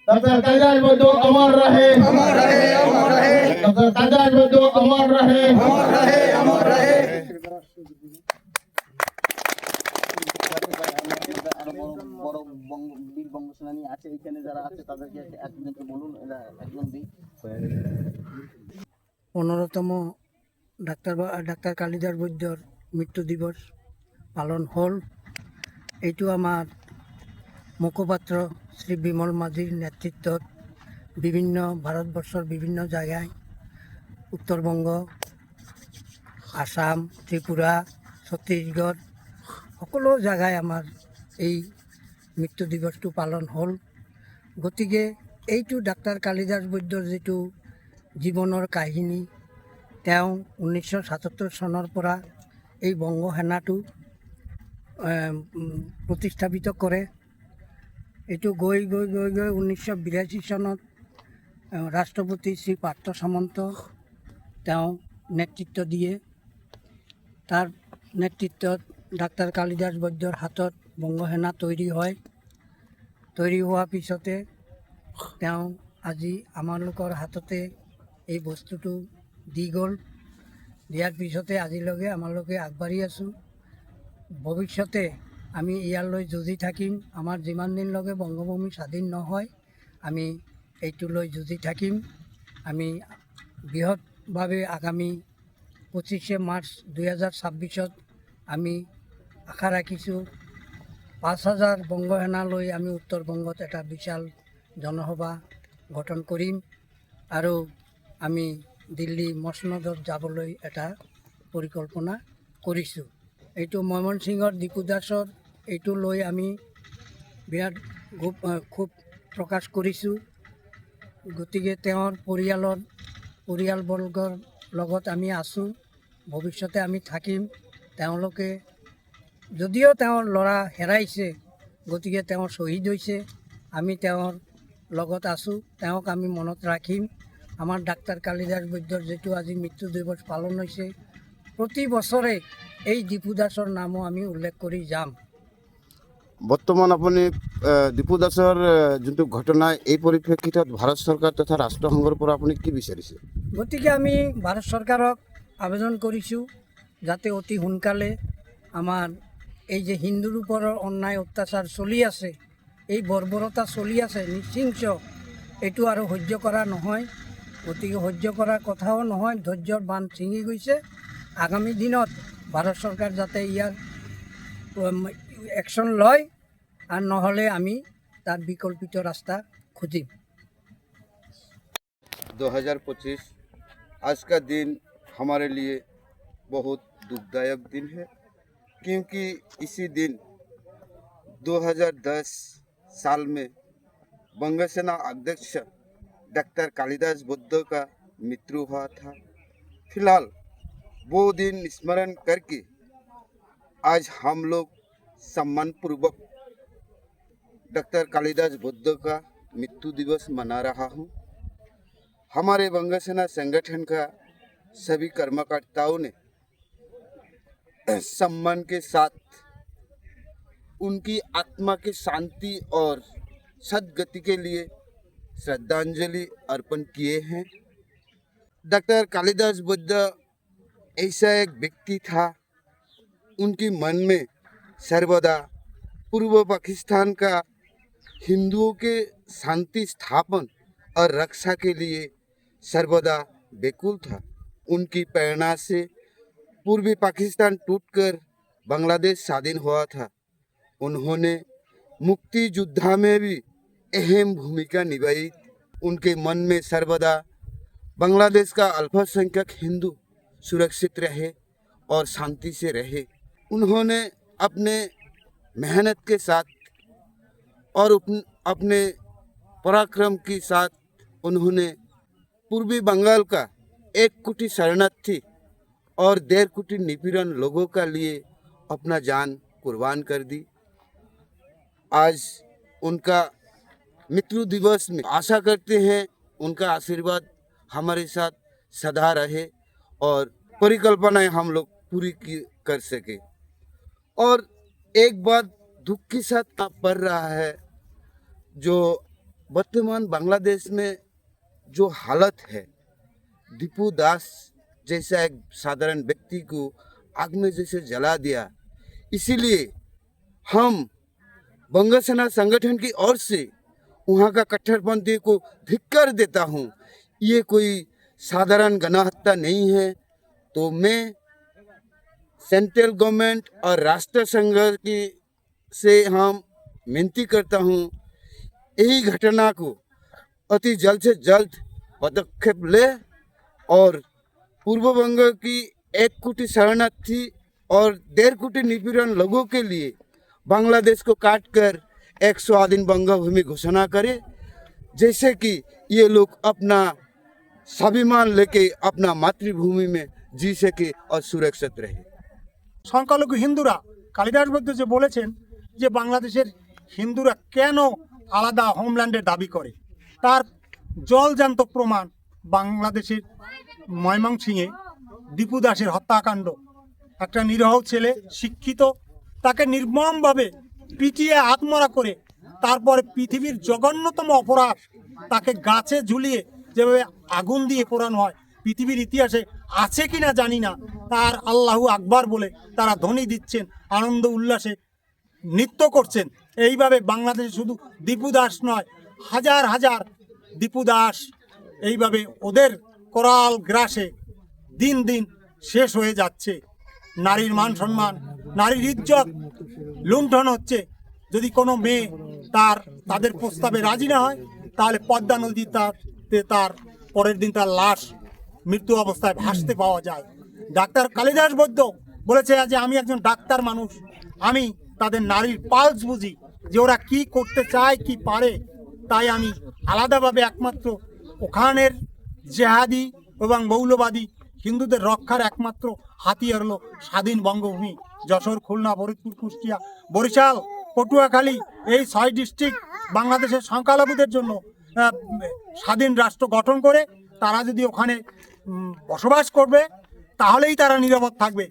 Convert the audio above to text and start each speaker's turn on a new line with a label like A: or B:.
A: Doctor Kalidas बद्दो अमर रहे, अमर रहे, अमर रहे। डॉक्टर कालिदास बद्दो अमर रहे, अमर रहे, अमर रहे। বড় বীর বঙ্গসেনানী আছে এখানে যারা আছে তাদেরকে একজনকে বলুন, এরা একজন দিই।
B: 15তম ডাক্তার কালিদাস বৈদ্যর মৃত্যু দিবস পালন হল। এইটো আমাৰ মুখপাত্ৰ শ্ৰী বিমল মাঝিৰ নেতৃত্বত বিভিন্ন ভাৰতবৰ্ষৰ বিভিন্ন জায়গায় উত্তৰবংগ, আসাম, ত্ৰিপুৰা, ছত্তীশগড় সকলো জায়গায় আমাৰ এই মৃত্যু দিৱসটো পালন হ'ল। গতিকে এইটো ডাক্তাৰ কালিদাস বৈদ্যৰ যিটো জীৱনৰ কাহিনী, তেওঁ 1977 চনৰ পৰা এই বংগ সেনাটো প্ৰতিষ্ঠাপিত কৰে। এইটো গৈ 1982 চনত ৰাষ্ট্ৰপতি শ্ৰী পাৰ্থ সামন্ত তেওঁ নেতৃত্ব দিয়ে। তাৰ নেতৃত্বত ডাক্তাৰ কালিদাস বৈদ্যৰ হাতত বংগ সেনা তৈরি হয়। তৈরি হোৱাৰ পিছতে তেওঁ আজি আমালোকৰ হাততে এই বস্তুটো দি গ'ল। দিয়াৰ পিছতে আজিলৈকে আমালোকে আগবাঢ়ি আছোঁ। ভৱিষ্যতে আমি ইয়ালৈ যুঁজি থাকিম। আমাৰ যিমান দিনলৈকে বংগভূমি স্বাধীন নহয় আমি এইটো লৈ যুঁজি থাকিম। আমি বৃহৎভাৱে আগামী 25 মাৰ্চ 2026 আমি আশা ৰাখিছোঁ 5000 বংগ সেনালৈ আমি উত্তৰ বংগত এটা বিশাল জনসভা গঠন কৰিম আৰু আমি দিল্লী মছনদত যাবলৈ এটা পৰিকল্পনা কৰিছোঁ। এইটো ময়মনসিংহৰ দীপু দাসৰ এইটো লৈ আমি বিৰাট খুব প্ৰকাশ কৰিছোঁ। গতিকে তেওঁৰ পৰিয়ালবৰ্গৰ লগত আমি আছোঁ, ভৱিষ্যতে আমি থাকিম। তেওঁলোকে যদিও তেওঁৰ ল'ৰা হেৰাইছে, গতিকে তেওঁ শ্বহীদ হৈছে, আমি তেওঁৰ লগত আছোঁ, তেওঁক আমি মনত ৰাখিম। আমাৰ ডাক্তাৰ কালিদাস বৈদ্যৰ যিটো আজি মৃত্যু দিৱস পালন হৈছে, প্ৰতি বছৰে এই দীপু দাসৰ নামো আমি উল্লেখ কৰি যাম।
A: বৰ্তমান আপুনি দীপু দাসৰ যোনটো ঘটনা, এই পৰিপ্ৰেক্ষিতত ভাৰত চৰকাৰ তথা ৰাষ্ট্ৰসংঘৰ পৰা আপুনি কি বিচাৰিছে?
B: গতিকে আমি ভাৰত চৰকাৰক আবেদন কৰিছোঁ যাতে অতি সোনকালে আমাৰ এই যে হিন্দুৰ ওপৰত অন্যায় অত্যাচাৰ চলি আছে, এই বৰ্বৰতা চলি আছে, নিশ্চিংস, এইটো আৰু সহ্য কৰা নহয়। গতিকে সহ্য কৰাৰ কথাও নহয়, ধৈৰ্যৰ বান্ধ ছিঙি গৈছে। আগামী দিনত ভাৰত চৰকাৰ যাতে ইয়াৰ एक्शन लय और নহলে আমি তার বিকল্পিত রাস্তা খুঁজিম।
C: 2025 आज का दिन हमारे लिए बहुत दुखदायक दिन है, क्योंकि इसी दिन 2010 साल में बंग सेना अध्यक्ष डॉक्टर कालिदास बुद्ध का मृत्यु हुआ था। फिलहाल वो दिन स्मरण करके आज हम लोग सम्मानपूर्वक डॉक्टर कालिदास बुद्ध का मृत्यु दिवस मना रहा हूँ। हमारे बंग सेना संगठन का सभी कर्मकर्ताओं ने सम्मान के साथ उनकी आत्मा की शांति और सद्गति के लिए श्रद्धांजलि अर्पण किए हैं। डॉक्टर कालिदास बुद्ध ऐसा एक व्यक्ति था, उनकी मन में सर्वदा पूर्व पाकिस्तान का हिंदुओं के शांति स्थापन और रक्षा के लिए सर्वदा बेकुल था। उनकी प्रेरणा से पूर्वी पाकिस्तान टूटकर बांग्लादेश स्वाधीन हुआ था। उन्होंने मुक्ति युद्ध में भी अहम भूमिका निभाई। उनके मन में सर्वदा बांग्लादेश का अल्पसंख्यक हिंदू सुरक्षित रहे और शांति से रहे। उन्होंने अपने मेहनत के साथ और अपने पराक्रम के साथ उन्होंने पूर्वी बंगाल का 1 कोटि शरणार्थी और 1.5 कोटि निपीड़न लोगों का लिए अपना जान कुर्बान कर दी। आज उनका मृत्यु दिवस में आशा करते हैं उनका आशीर्वाद हमारे साथ सदा रहे और परिकल्पनाएं हम लोग पूरी कर सके। और एक बात दुख के साथ पड़ रहा है, जो वर्तमान बांग्लादेश में जो हालत है, दीपू दास जैसा एक साधारण व्यक्ति को आग में जैसे जला दिया, इसीलिए हम बंग सेना संगठन की ओर से वहाँ का कट्टरपंथी को धिक्कार देता हूँ। ये कोई साधारण गणहत्या नहीं है। तो मैं सेंट्रल गवर्नमेंट और राष्ट्र संघ की से हम विनती करता हूँ, यही घटना को अति जल्द से जल्द पदक्षेप ले और पूर्व बंग की 1 कोटि शरणार्थी और 1.5 कोटि निपीड़न लोगों के लिए बांग्लादेश को काटकर एक स्वाधीन बंग भूमि घोषणा करे, जैसे कि ये लोग अपना स्वाभिमान लेके अपना मातृभूमि में जी सके और सुरक्षित रहे।
D: সংখ্যালঘু হিন্দুরা কালিদাস বৈদ্য যে বলেছেন যে বাংলাদেশের হিন্দুরা কেন আলাদা হোমল্যান্ডের দাবি করে, তার জলজান্ত প্রমাণ বাংলাদেশের ময়মনসিংহে দীপু দাসের হত্যাকাণ্ড। একটা নিরীহ ছেলে, শিক্ষিত, তাকে নির্মমভাবে পিটিয়ে আত্মহত্যা করে, তারপরে পৃথিবীর জঘন্যতম অপরাধ তাকে গাছে ঝুলিয়ে যেভাবে আগুন দিয়ে পোড়ানো হয়, পৃথিবীর ইতিহাসে আছে কিনা জানি না, তার আল্লাহু আকবার বলে তারা ধ্বনি দিচ্ছেন, আনন্দ উল্লাসে নৃত্য করছেন। এইভাবে বাংলাদেশে শুধু দীপু দাস নয়, হাজার হাজার দীপু দাস এইভাবে ওদের করাল গ্রাসে দিন দিন শেষ হয়ে যাচ্ছে। নারীর মান সম্মান, নারীর ইজ্জত লুণ্ঠন হচ্ছে। যদি কোনো মেয়ে তাদের প্রস্তাবে রাজি না হয়, তাহলে পদ্মা নদী তার পরের দিন তার লাশ মৃত্যু অবস্থায় ভাসতে পাওয়া যায়। ডাক্তার কালিদাস বৈদ্য বলেছে যে আমি একজন ডাক্তার মানুষ, আমি তাদের নারীর পালস বুঝি, যে ওরা কি করতে চায়, কি পারে। তাই আমি আলাদাভাবে একমাত্র ওখানের জেহাদি এবং মৌলবাদী হিন্দুদের রক্ষার একমাত্র হাতিয়ার হলো স্বাধীন বঙ্গভূমি। যশোর, খুলনা, ফরিদপুর, কুষ্টিয়া, বরিশাল, পটুয়াখালী, এই 6 ডিস্ট্রিক্ট বাংলাদেশের সংখ্যালঘুদের জন্য স্বাধীন রাষ্ট্র গঠন করে তারা যদি ওখানে বসবাস করবে, তাহলেই তারা নিরাপদ থাকবে।